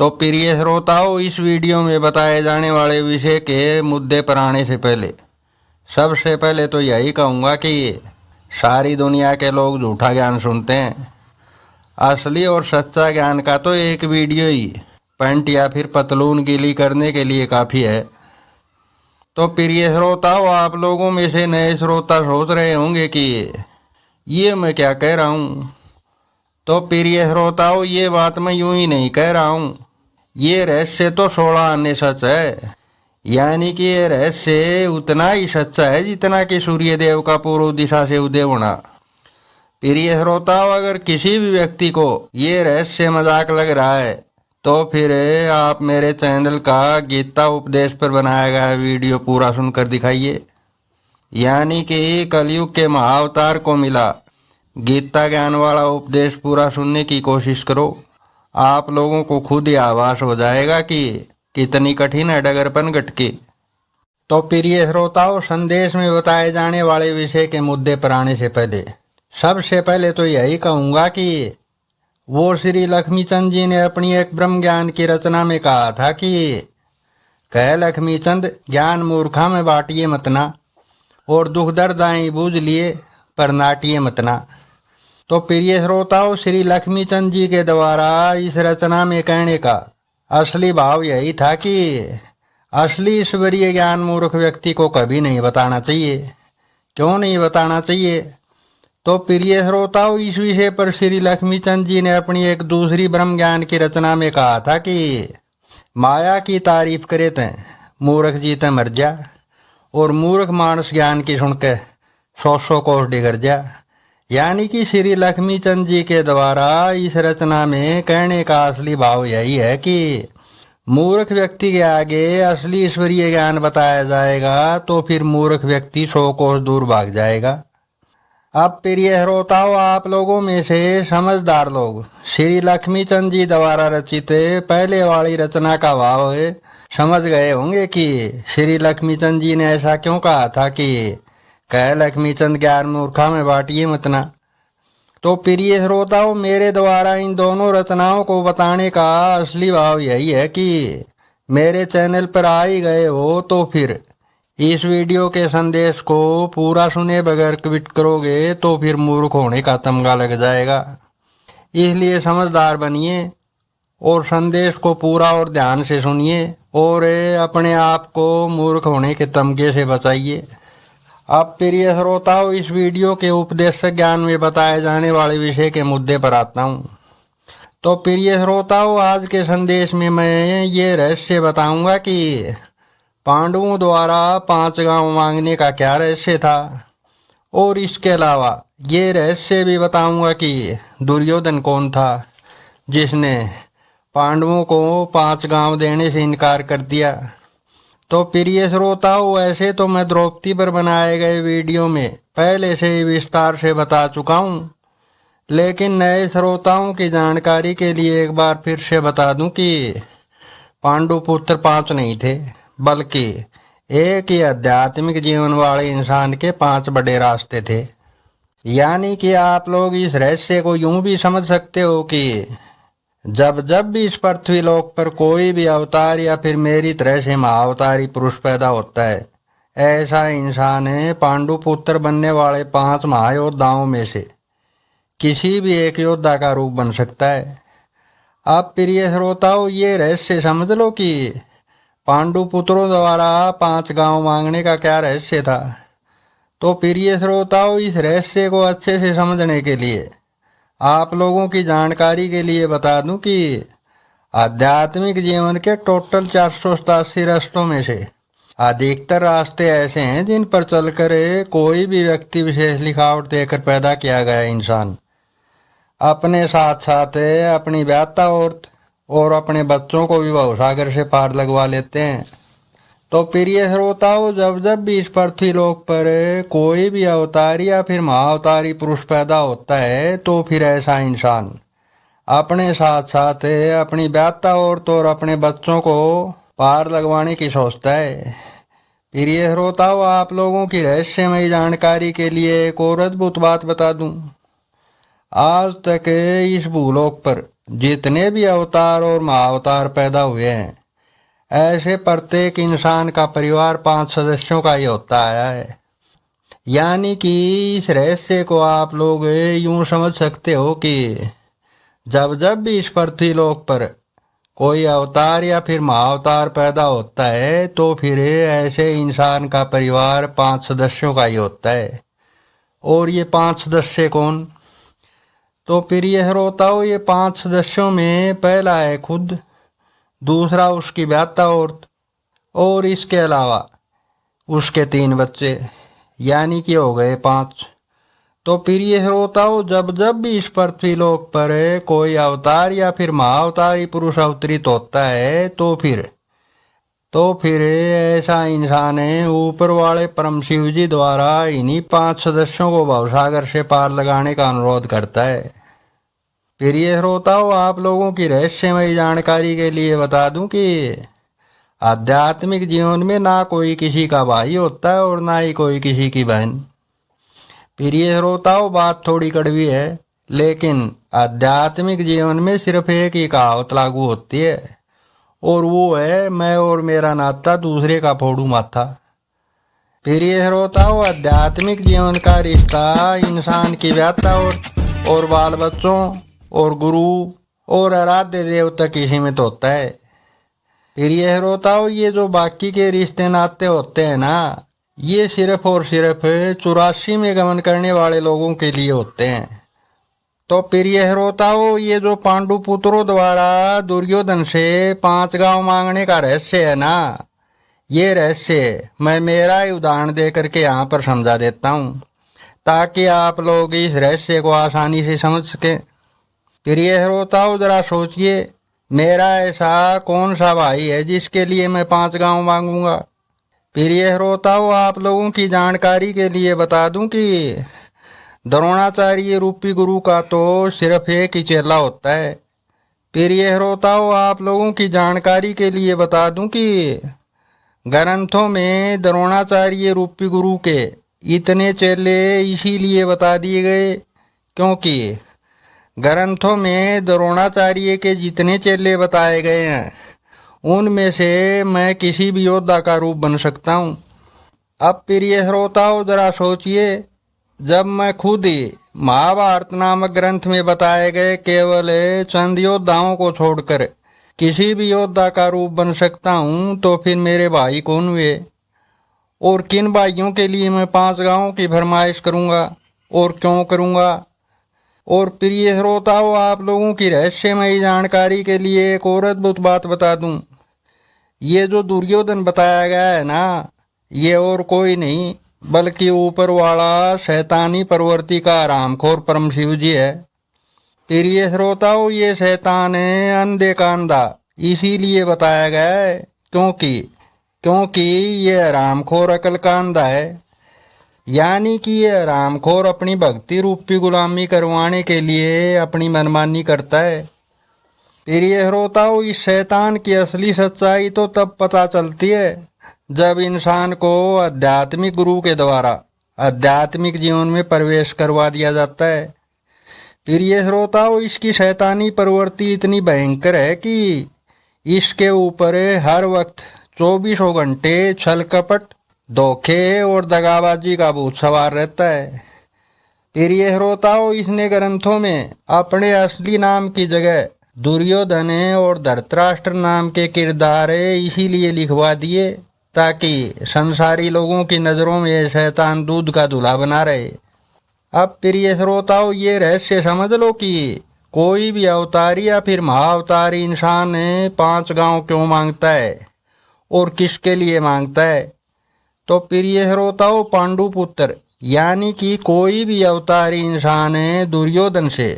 तो प्रिय श्रोताओं, इस वीडियो में बताए जाने वाले विषय के मुद्दे पर आने से पहले सबसे पहले तो यही कहूँगा कि सारी दुनिया के लोग झूठा ज्ञान सुनते हैं। असली और सच्चा ज्ञान का तो एक वीडियो ही पैंट या फिर पतलून गीली करने के लिए काफ़ी है। तो प्रिय श्रोताओं, आप लोगों में से नए श्रोता सोच रहे होंगे कि ये मैं क्या कह रहा हूँ। तो प्रिय श्रोताओं, ये बात मैं यूं ही नहीं कह रहा हूँ। ये रहस्य तो 16 आने सच है, यानी कि ये रहस्य उतना ही सच्चा है जितना कि सूर्य देव का पूर्व दिशा से उदय होना। प्रिय श्रोताओं, अगर किसी भी व्यक्ति को ये रहस्य मजाक लग रहा है तो फिर आप मेरे चैनल का गीता उपदेश पर बनाया गया वीडियो पूरा सुनकर दिखाइए। यानी कि कलयुग के महाअवतार को मिला गीता ज्ञान वाला उपदेश पूरा सुनने की कोशिश करो। आप लोगों को खुद ही आभास हो जाएगा कि कितनी कठिन है डगरपन गटकी। तो प्रिय श्रोताओं, संदेश में बताए जाने वाले विषय के मुद्दे पर आने से पहले सबसे पहले तो यही कहूँगा कि वो श्री लक्ष्मीचंद जी ने अपनी एक ब्रह्म ज्ञान की रचना में कहा था कि कह लक्ष्मीचंद, ज्ञान मूर्खा में बांटिए मतना, और दुख दर्द आई बूझ लिए पर नाटिए मतना। तो प्रिय श्रोताओं, श्री लक्ष्मीचंद जी के द्वारा इस रचना में कहने का असली भाव यही था कि असली ईश्वरीय ज्ञान मूर्ख व्यक्ति को कभी नहीं बताना चाहिए। क्यों नहीं बताना चाहिए? तो प्रिय श्रोताओं, इस विषय पर श्री लक्ष्मीचंद जी ने अपनी एक दूसरी ब्रह्म ज्ञान की रचना में कहा था कि माया की तारीफ करे तैं मूर्ख जीते मर जा, और मूर्ख मानस ज्ञान की सुनकर 100 कोस डिगर जा। यानी कि श्री लक्ष्मीचंद जी के द्वारा इस रचना में कहने का असली भाव यही है कि मूर्ख व्यक्ति के आगे असली ईश्वरीय ज्ञान बताया जाएगा तो फिर मूर्ख व्यक्ति 100 कोस दूर भाग जाएगा। अब प्रिय श्रोताओं, आप लोगों में से समझदार लोग श्री लक्ष्मीचंद जी द्वारा रचित पहले वाली रचना का भाव समझ गए होंगे कि श्री लक्ष्मीचंद जी ने ऐसा क्यों कहा था कि कह लक्ष्मीचंद, ज्ञान मूर्खा में बांटिए मतना। तो प्रिय श्रोताओं, मेरे द्वारा इन दोनों रचनाओं को बताने का असली भाव यही है कि मेरे चैनल पर आ ही गए हो तो फिर इस वीडियो के संदेश को पूरा सुने बगैर क्विट करोगे तो फिर मूर्ख होने का तमगा लग जाएगा। इसलिए समझदार बनिए और संदेश को पूरा और ध्यान से सुनिए और अपने आप को मूर्ख होने के तमगे से बचाइए। अब प्रिय श्रोताओं, इस वीडियो के उपदेश ज्ञान में बताए जाने वाले विषय के मुद्दे पर आता हूँ। तो प्रिय श्रोताओं, आज के संदेश में मैं ये रहस्य बताऊंगा कि पांडवों द्वारा 5 गांव मांगने का क्या रहस्य था, और इसके अलावा ये रहस्य भी बताऊंगा कि दुर्योधन कौन था जिसने पांडवों को 5 गांव देने से इनकार कर दिया। तो प्रिय श्रोताओं, ऐसे तो मैं द्रौपदी पर बनाए गए वीडियो में पहले से ही विस्तार से बता चुका हूँ, लेकिन नए श्रोताओं की जानकारी के लिए एक बार फिर से बता दूं कि पांडु पुत्र 5 नहीं थे, बल्कि एक ही आध्यात्मिक जीवन वाले इंसान के 5 बड़े रास्ते थे। यानी कि आप लोग इस रहस्य को यूं भी समझ सकते हो कि जब जब भी इस पृथ्वी लोक पर कोई भी अवतार या फिर मेरी तरह से महाअवतारी पुरुष पैदा होता है, ऐसा इंसान है पांडु पुत्र बनने वाले 5 महायोद्धाओं में से किसी भी एक योद्धा का रूप बन सकता है। अब प्रिय श्रोताओं, ये रहस्य समझ लो कि पांडु पुत्रों द्वारा 5 गांव मांगने का क्या रहस्य था। तो प्रिय श्रोताओं, इस रहस्य को अच्छे से समझने के लिए आप लोगों की जानकारी के लिए बता दूं कि आध्यात्मिक जीवन के टोटल 487 रास्तों में से अधिकतर रास्ते ऐसे हैं जिन पर चलकर कोई भी व्यक्ति विशेष लिखावट देकर पैदा किया गया इंसान अपने साथ साथ अपनी व्याता और अपने बच्चों को भी भवसागर से पार लगवा लेते हैं। तो प्रिय श्रोताओं, जब जब भी इस पृथ्वी लोक पर कोई भी अवतारी या फिर महाअवतारी पुरुष पैदा होता है तो फिर ऐसा इंसान अपने साथ साथ अपनी व्याता औरत और अपने बच्चों को पार लगवाने की सोचता है। प्रिय श्रोताओं, आप लोगों की रहस्यमयी जानकारी के लिए एक और अद्भुत बात बता दूं। आज तक इस भूलोक पर जितने भी अवतार और महाअवतार पैदा हुए हैं, ऐसे प्रत्येक इंसान का परिवार 5 सदस्यों का ही होता है। यानी कि इस रहस्य को आप लोग यूं समझ सकते हो कि जब जब भी इस पृथ्वी लोक पर कोई अवतार या फिर महाअवतार पैदा होता है तो फिर ऐसे इंसान का परिवार 5 सदस्यों का ही होता है। और ये 5 सदस्य कौन? तो फिर यह श्रोताओं, ये 5 सदस्यों में पहला है खुद, दूसरा उसकी ब्याता औरत, और इसके अलावा उसके 3 बच्चे, यानी कि हो गए 5। तो फिर ये श्रोताओं, जब जब भी इस पृथ्वी लोक पर कोई अवतार या फिर महाअवतारी पुरुष अवतरित होता है तो फिर ऐसा इंसान है ऊपर वाले परम शिव जी द्वारा इन्हीं 5 सदस्यों को भवसागर से पार लगाने का अनुरोध करता है। फिर ये श्रोताओं, आप लोगों की रहस्यमयी जानकारी के लिए बता दूं कि आध्यात्मिक जीवन में ना कोई किसी का भाई होता है और ना ही कोई किसी की बहन। फिर ये श्रोताओं, बात थोड़ी कड़वी है, लेकिन आध्यात्मिक जीवन में सिर्फ एक ही कहावत लागू होती है, और वो है, मैं और मेरा नाता दूसरे का फोड़ू माथा। फिर ये श्रोताओं, आध्यात्मिक जीवन का रिश्ता इंसान की व्याता और बाल बच्चों और गुरु और आराध्य देवता की सीमित होता है। फिर ये श्रोताओं, ये जो बाकी के रिश्ते नाते होते हैं ना, ये सिर्फ और सिर्फ 84 में गमन करने वाले लोगों के लिए होते हैं। तो फिर यह श्रोताओं, ये जो पांडु पुत्रों द्वारा दुर्योधन से 5 गांव मांगने का रहस्य है ना, ये रहस्य मैं मेरा ही उदाहरण दे करके यहाँ पर समझा देता हूँ, ताकि आप लोग इस रहस्य को आसानी से समझ सकें। फिर यह श्रोताओं, जरा सोचिए, मेरा ऐसा कौन सा भाई है जिसके लिए मैं 5 गांव मांगूंगा? फिर यह श्रोताओं, आप लोगों की जानकारी के लिए बता दूं कि द्रोणाचार्य रूपी गुरु का तो सिर्फ एक ही चेला होता है। फिर यह श्रोताओं, आप लोगों की जानकारी के लिए बता दूं कि ग्रंथों में द्रोणाचार्य रूपी गुरु के इतने चेले इसीलिए बता दिए गए क्योंकि ग्रंथों में द्रोणाचार्य के जितने चेले बताए गए हैं उनमें से मैं किसी भी योद्धा का रूप बन सकता हूँ। अब प्रिय श्रोताओं, जरा सोचिए, जब मैं खुद ही महाभारत नामक ग्रंथ में बताए गए केवल चंद योद्धाओं को छोड़कर किसी भी योद्धा का रूप बन सकता हूँ, तो फिर मेरे भाई कौन हुए और किन भाइयों के लिए मैं 5 गांवों की फरमाइश करूँगा और क्यों करूँगा? और प्रिय श्रोताओं, आप लोगों की रहस्यमयी जानकारी के लिए एक और अद्भुत बात बता दूं। ये जो दुर्योधन बताया गया है ना, ये और कोई नहीं बल्कि ऊपर वाला शैतानी प्रवृत्ति का रामखोर परम शिव जी है। प्रिय श्रोताओं, ये शैतान है अंधे का अंधा इसीलिए बताया गया है क्योंकि ये रामखोर अकल का अंधा है। यानी कि ये रामखोर अपनी भक्ति रूपी गुलामी करवाने के लिए अपनी मनमानी करता है। प्रिय श्रोताओं, इस शैतान की असली सच्चाई तो तब पता चलती है जब इंसान को आध्यात्मिक गुरु के द्वारा आध्यात्मिक जीवन में प्रवेश करवा दिया जाता है। प्रिय श्रोताओं, इसकी शैतानी प्रवृत्ति इतनी भयंकर है कि इसके ऊपर हर वक्त 24 घंटे छल कपट, धोखे और दगाबाजी का भूत सवार रहता है। प्रिय श्रोताओं, इसने ग्रंथों में अपने असली नाम की जगह दुर्योधन और धृतराष्ट्र नाम के किरदार इसीलिए लिखवा दिए ताकि संसारी लोगों की नज़रों में शैतान दूध का दूल्हा बना रहे। अब प्रिय श्रोताओं, ये रहस्य समझ लो कि कोई भी अवतारी या फिर महाअवतारी इंसान 5 गांव क्यों मांगता है और किसके लिए मांगता है। तो प्रिय श्रोताओं, पांडु पुत्र यानी कि कोई भी अवतारी इंसान दुर्योधन से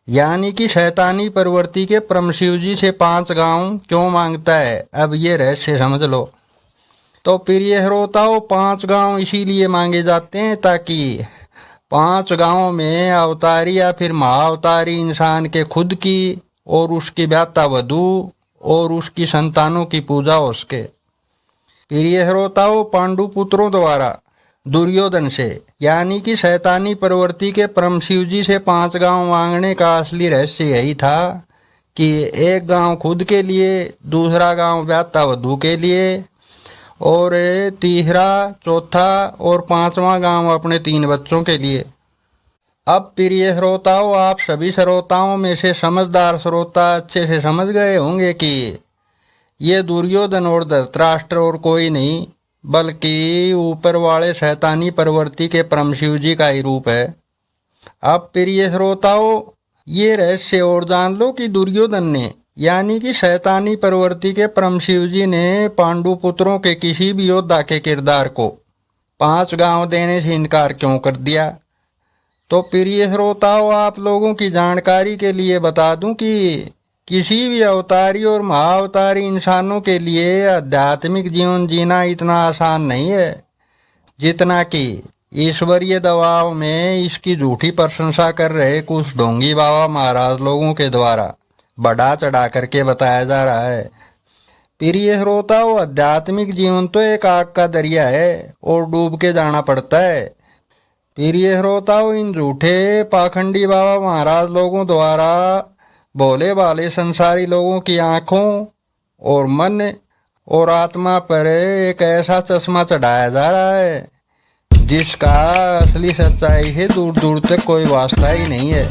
यानी कि शैतानी प्रवृत्ति के परम शिव जी से 5 गांव क्यों मांगता है, अब ये रहस्य समझ लो। तो प्रिय श्रोताओं, 5 गांव इसीलिए मांगे जाते हैं ताकि 5 गांवों में अवतारी या फिर महाअवतारी इंसान के खुद की और उसकी व्याता वधू और उसकी संतानों की पूजा हो सके। प्रिय श्रोताओं, पांडु पुत्रों द्वारा दुर्योधन से यानी कि शैतानी प्रवृत्ति के परम शिव जी से 5 गांव मांगने का असली रहस्य यही था कि एक गांव खुद के लिए, दूसरा गांव ब्याहता वधू के लिए, और तीसरा, चौथा और पांचवा गांव अपने 3 बच्चों के लिए। अब प्रिय श्रोताओं, आप सभी श्रोताओं में से समझदार श्रोता अच्छे से समझ गए होंगे कि ये दुर्योधन और धृतराष्ट्र और कोई नहीं बल्कि ऊपर वाले शैतानी प्रवृत्ति के परम शिव जी का ही रूप है। अब प्रिय श्रोताओं, ये रहस्य और जान लो कि दुर्योधन ने यानी कि शैतानी प्रवृत्ति के परम शिव जी ने पांडु पुत्रों के किसी भी योद्धा के किरदार को 5 गांव देने से इनकार क्यों कर दिया। तो प्रिय श्रोताओं, आप लोगों की जानकारी के लिए बता दूं कि किसी भी अवतारी और महाअवतारी इंसानों के लिए आध्यात्मिक जीवन जीना इतना आसान नहीं है जितना कि ईश्वरीय दबाव में इसकी झूठी प्रशंसा कर रहे कुछ ढोंगी बाबा महाराज लोगों के द्वारा बढ़ा चढ़ा करके बताया जा रहा है। प्रिय श्रोताओं, आध्यात्मिक जीवन तो एक आग का दरिया है और डूब के जाना पड़ता है। प्रिय श्रोताओं, इन झूठे पाखंडी बाबा महाराज लोगों द्वारा भोले भाले संसारी लोगों की आंखों और मन और आत्मा पर एक ऐसा चश्मा चढ़ाया जा रहा है जिसका असली सच्चाई से दूर दूर तक कोई वास्ता ही नहीं है।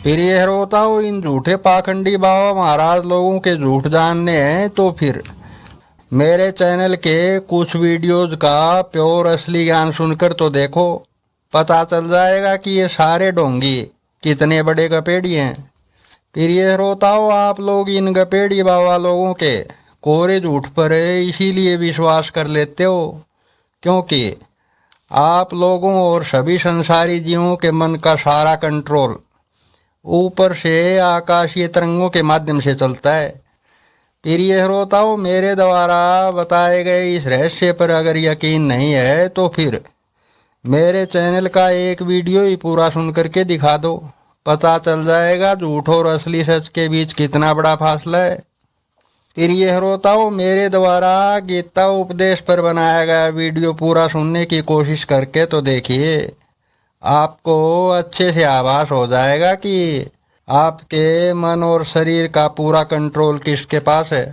प्रिय श्रोताओं, इन झूठे पाखंडी बाबा महाराज लोगों के झूठ जानने हैं तो फिर मेरे चैनल के कुछ वीडियोज का प्योर असली ज्ञान सुनकर तो देखो, पता चल जाएगा कि ये सारे ढोंगी कितने बड़े गपेड़ी हैं। प्रिय श्रोताओं, आप लोग इन गपेड़ी बाबा लोगों के कोरे झूठ पर इसीलिए विश्वास कर लेते हो क्योंकि आप लोगों और सभी संसारी जीवों के मन का सारा कंट्रोल ऊपर से आकाशीय तरंगों के माध्यम से चलता है। प्रिय श्रोताओं, मेरे द्वारा बताए गए इस रहस्य पर अगर यकीन नहीं है तो फिर मेरे चैनल का एक वीडियो ही पूरा सुन करके दिखा दो, पता चल जाएगा झूठ और असली सच के बीच कितना बड़ा फासला है। प्रिय श्रोताओं, मेरे द्वारा गीता उपदेश पर बनाया गया वीडियो पूरा सुनने की कोशिश करके तो देखिए, आपको अच्छे से आभास हो जाएगा कि आपके मन और शरीर का पूरा कंट्रोल किसके पास है।